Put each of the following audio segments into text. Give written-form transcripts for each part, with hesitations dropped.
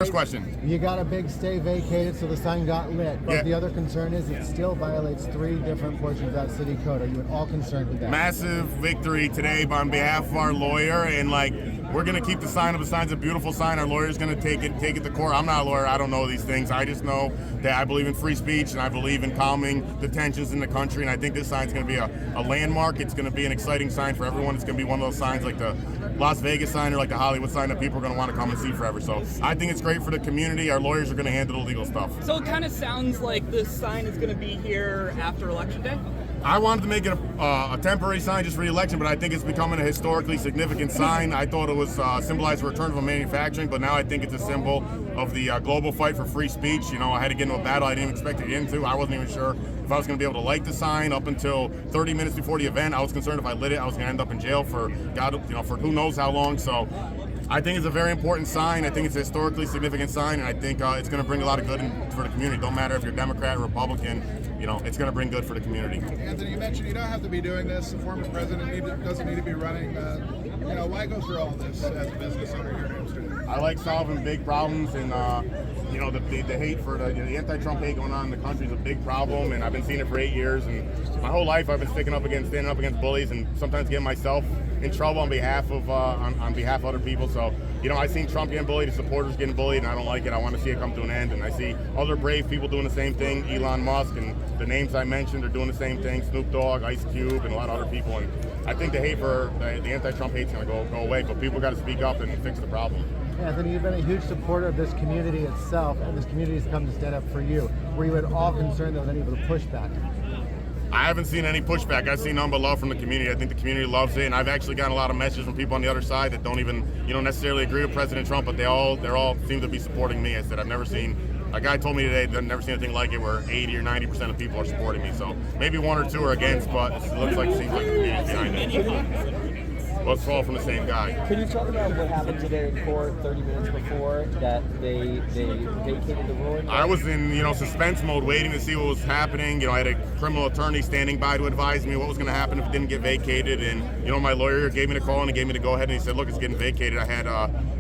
First question. You got a big stay vacated, so the sign got lit. But Yeah. the other concern is it still violates 3 different portions of that city code. Are you at all concerned with that? Massive victory today on behalf of our lawyer, and we're gonna keep the sign up. The sign's a beautiful sign. Our lawyer's gonna take it to court. I'm not a lawyer. I don't know these things. I just know that I believe in free speech and I believe in calming the tensions in the country. And I think this sign's gonna be a landmark. It's gonna be an exciting sign for everyone. It's gonna be one of those signs like the Las Vegas sign or like the Hollywood sign that people are gonna want to come and see forever. So I think it's great for the community. Our lawyers are gonna handle the legal stuff. So it kind of sounds like this sign is going to be here after Election Day? I wanted to make it a temporary sign just for the election, but I think it's becoming a historically significant sign. I thought it was symbolized the return of manufacturing, but now I think it's a symbol of the global fight for free speech. You know, I had to get into a battle I didn't expect to get into. I wasn't even sure if I was going to be able to light the sign up until 30 minutes before the event. I was concerned if I lit it, I was going to end up in jail for for who knows how long. So I think it's a very important sign. I think it's a historically significant sign, and I think it's going to bring a lot of good for the community. Don't matter if you're Democrat or Republican, it's going to bring good for the community. Anthony, you mentioned you don't have to be doing this. The former president doesn't need to be running. Why go through all this as a business owner here in Amsterdam? I like solving big problems, and the hate for the anti-Trump hate going on in the country is a big problem, and I've been seeing it for 8 years, and my whole life I've been standing up against bullies, and sometimes getting myself in trouble on behalf of other people. So I seen Trump getting bullied, his supporters getting bullied, and I don't like it. I want to see it come to an end, and I see other brave people doing the same thing. Elon Musk and the names I mentioned are doing the same thing. Snoop Dogg, Ice Cube, and a lot of other people. And I think the hate for the anti-Trump hate is going to go away, but people got to speak up and fix the problem. Anthony, you've been a huge supporter of this community itself, and this community has come to stand up for you. Were you at all concerned there was any of the pushback? I haven't seen any pushback. I've seen nothing but love from the community. I think the community loves it, and I've actually gotten a lot of messages from people on the other side that don't even, necessarily agree with President Trump, but they all seem to be supporting me. I said I've never seen. A guy told me today that I've never seen anything like it, where 80 or 90% of people are supporting me. So maybe 1 or 2 are against, but it looks like the community's behind it. Well, it's all from the same guy. Can you talk about what happened today in court 30 minutes before that they vacated the ruling? I was in, suspense mode, waiting to see what was happening. I had a criminal attorney standing by to advise me what was going to happen if it didn't get vacated. And, my lawyer gave me the call and he gave me the go-ahead, and he said, look, it's getting vacated. I had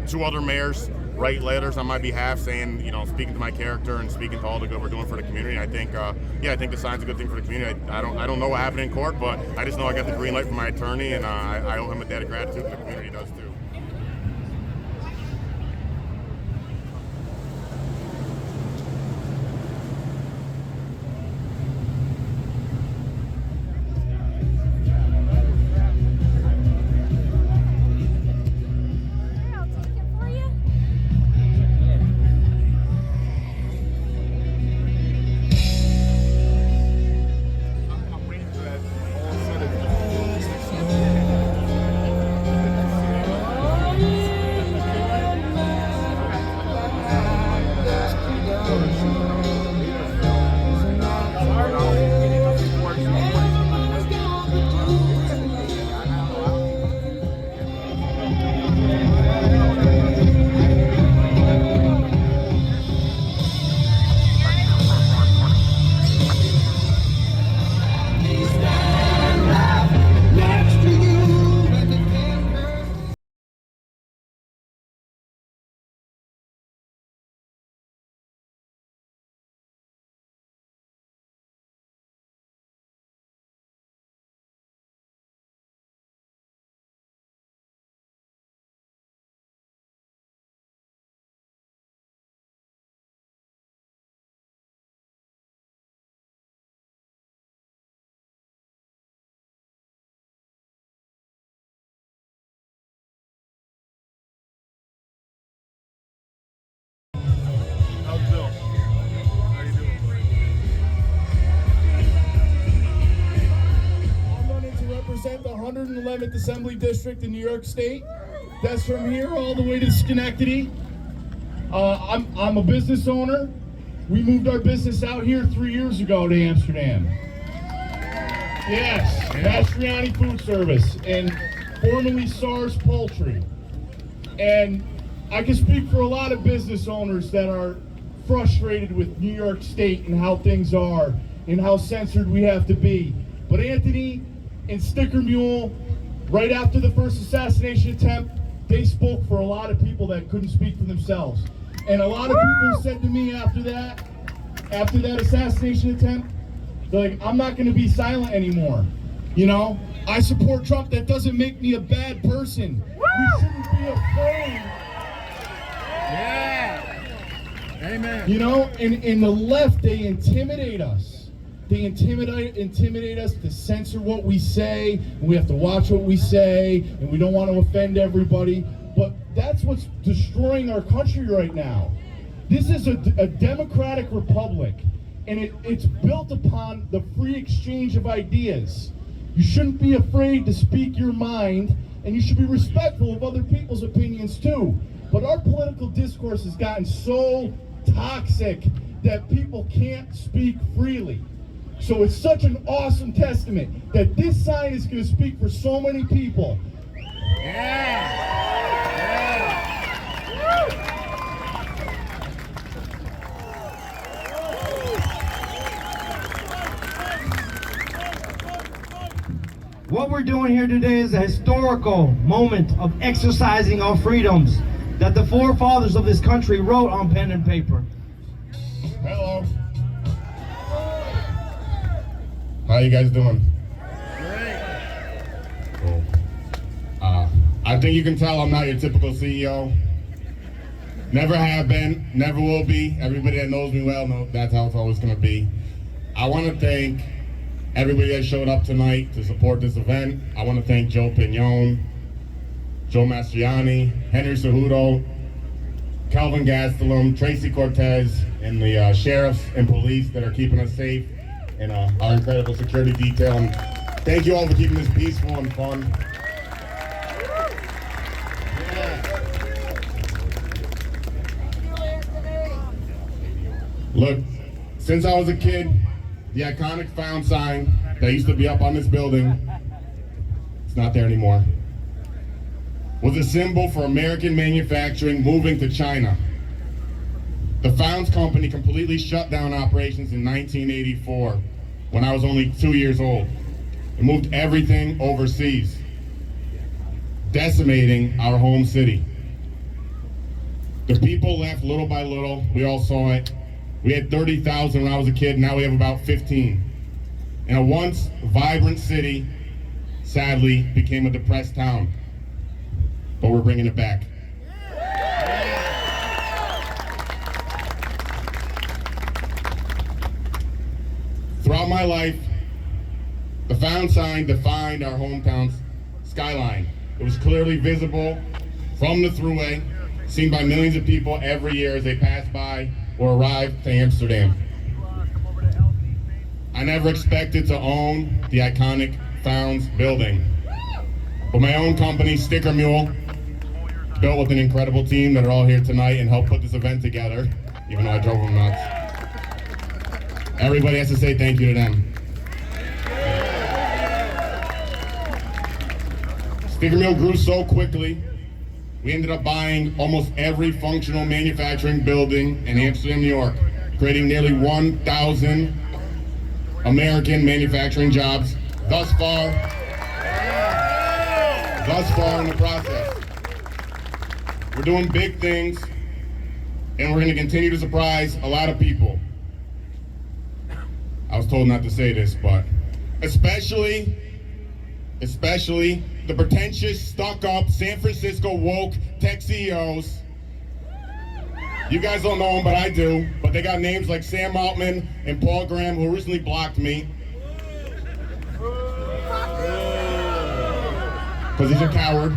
2 other mayors write letters on my behalf saying, speaking to my character and speaking to all the good we're doing for the community. I think, I think the sign's a good thing for the community. I don't know what happened in court, but I just know I got the green light from my attorney, and I owe him a debt of gratitude. The community does too. Represent the 111th Assembly District in New York State. That's from here all the way to Schenectady. I'm a business owner. We moved our business out here 3 years ago to Amsterdam. Yes, Mastriani Food Service, and formerly SARS Poultry. And I can speak for a lot of business owners that are frustrated with New York State and how things are and how censored we have to be. But Anthony and Sticker Mule, right after the first assassination attempt, they spoke for a lot of people that couldn't speak for themselves. And a lot of people said to me after that assassination attempt, they're like, I'm not going to be silent anymore. You know, I support Trump. That doesn't make me a bad person. We shouldn't be afraid. Yeah. Amen. You know, in the left, they intimidate us. They intimidate us to censor what we say, and we have to watch what we say, and we don't want to offend everybody. But that's what's destroying our country right now. This is a democratic republic, and it's built upon the free exchange of ideas. You shouldn't be afraid to speak your mind, and you should be respectful of other people's opinions too. But our political discourse has gotten so toxic that people can't speak freely. So it's such an awesome testament that this sign is going to speak for so many people. What we're doing here today is a historical moment of exercising our freedoms that the forefathers of this country wrote on pen and paper. Hello. How you guys doing? Cool. I think you can tell I'm not your typical CEO. Never have been, never will be. Everybody that knows me well knows that's how it's always going to be. I want to thank everybody that showed up tonight to support this event. I want to thank Joe Pignone, Joe Mastriani, Henry Cejudo, Calvin Gastelum, Tracy Cortez, and the sheriffs and police that are keeping us safe, and our incredible security detail. And thank you all for keeping this peaceful and fun. Look, since I was a kid, the iconic found sign that used to be up on this building, it's not there anymore, was a symbol for American manufacturing moving to China. The Founds Company completely shut down operations in 1984 when I was only 2 years old. It moved everything overseas, decimating our home city. The people left little by little. We all saw it. We had 30,000 when I was a kid. Now we have about 15. And a once vibrant city, sadly, became a depressed town. But we're bringing it back. Throughout my life, the Found sign defined our hometown's skyline. It was clearly visible from the Thruway, seen by millions of people every year as they pass by or arrive to Amsterdam. I never expected to own the iconic Founds building, but my own company, Sticker Mule, built with an incredible team that are all here tonight and helped put this event together, even though I drove them nuts. Everybody has to say thank you to them. Sticker Mule grew so quickly, we ended up buying almost every functional manufacturing building in Amsterdam, New York, creating nearly 1,000 American manufacturing jobs thus far in the process. We're doing big things, and we're going to continue to surprise a lot of people. I was told not to say this, but especially the pretentious, stuck-up, San Francisco woke tech CEOs. You guys don't know them, but I do. But they got names like Sam Altman and Paul Graham, who recently blocked me. Because he's a coward.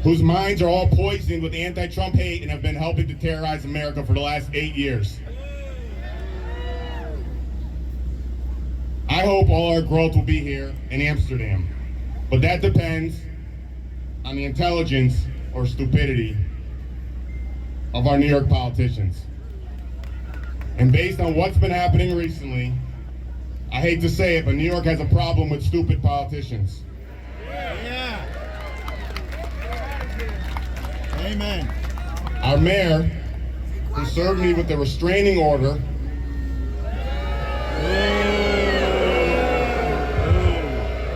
Whose minds are all poisoned with anti-Trump hate and have been helping to terrorize America for the last 8 years. I hope all our growth will be here in Amsterdam, but that depends on the intelligence or stupidity of our New York politicians. And based on what's been happening recently, I hate to say it, but New York has a problem with stupid politicians. Yeah. Amen. Our mayor, who served me with a restraining order,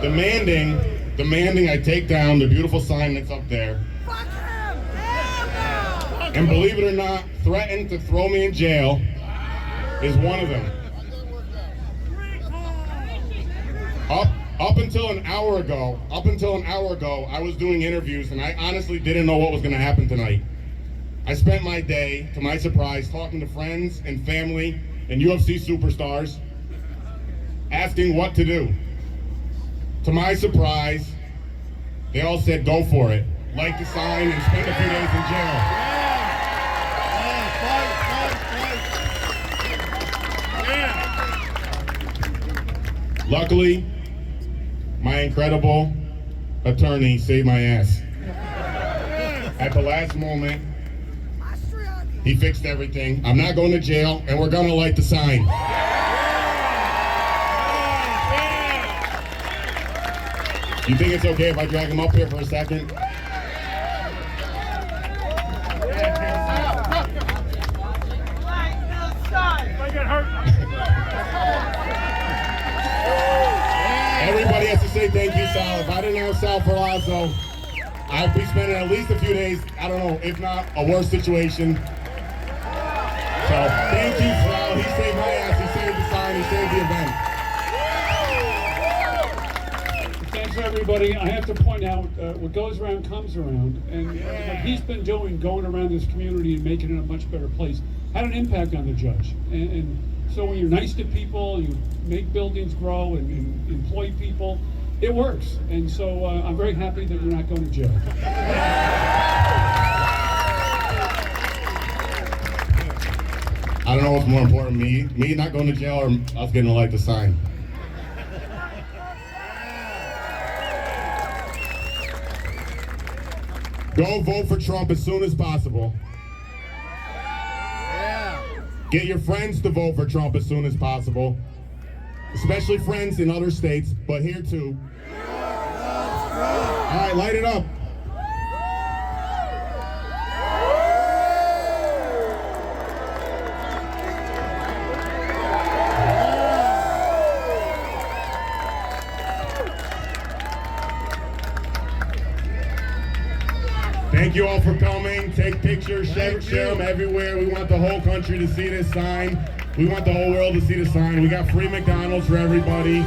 demanding I take down the beautiful sign that's up there. and believe it or not, threatened to throw me in jail is one of them. Up until an hour ago, I was doing interviews and I honestly didn't know what was going to happen tonight. I spent my day, to my surprise, talking to friends and family and UFC superstars, asking what to do. To my surprise, they all said go for it, like the sign and spend a few days in jail. Luckily, my incredible attorney saved my ass. At the last moment, he fixed everything. I'm not going to jail, and we're gonna light the sign. You think it's okay if I drag him up here for a second? Everybody has to say thank you, Sal. If I didn't have Sal Ferrazzo, I'd be spending at least a few days, I don't know, if not a worse situation. So thank you, Sal. He saved my ass. He saved the sign. He saved the event. Thanks, everybody. I have to point out, what goes around comes around, and what he's been doing, going around this community and making it a much better place, had an impact on the judge. And so when you're nice to people, you make buildings grow and employ people, it works. And so I'm very happy that you're not going to jail. I don't know what's more important, me not going to jail or us getting to light the sign. Go vote for Trump as soon as possible. Get your friends to vote for Trump as soon as possible, especially friends in other states, but here too. All right, light it up. Thank you all for coming. Take pictures, share them everywhere. We want the whole country to see this sign. We want the whole world to see the sign. We got free McDonald's for everybody.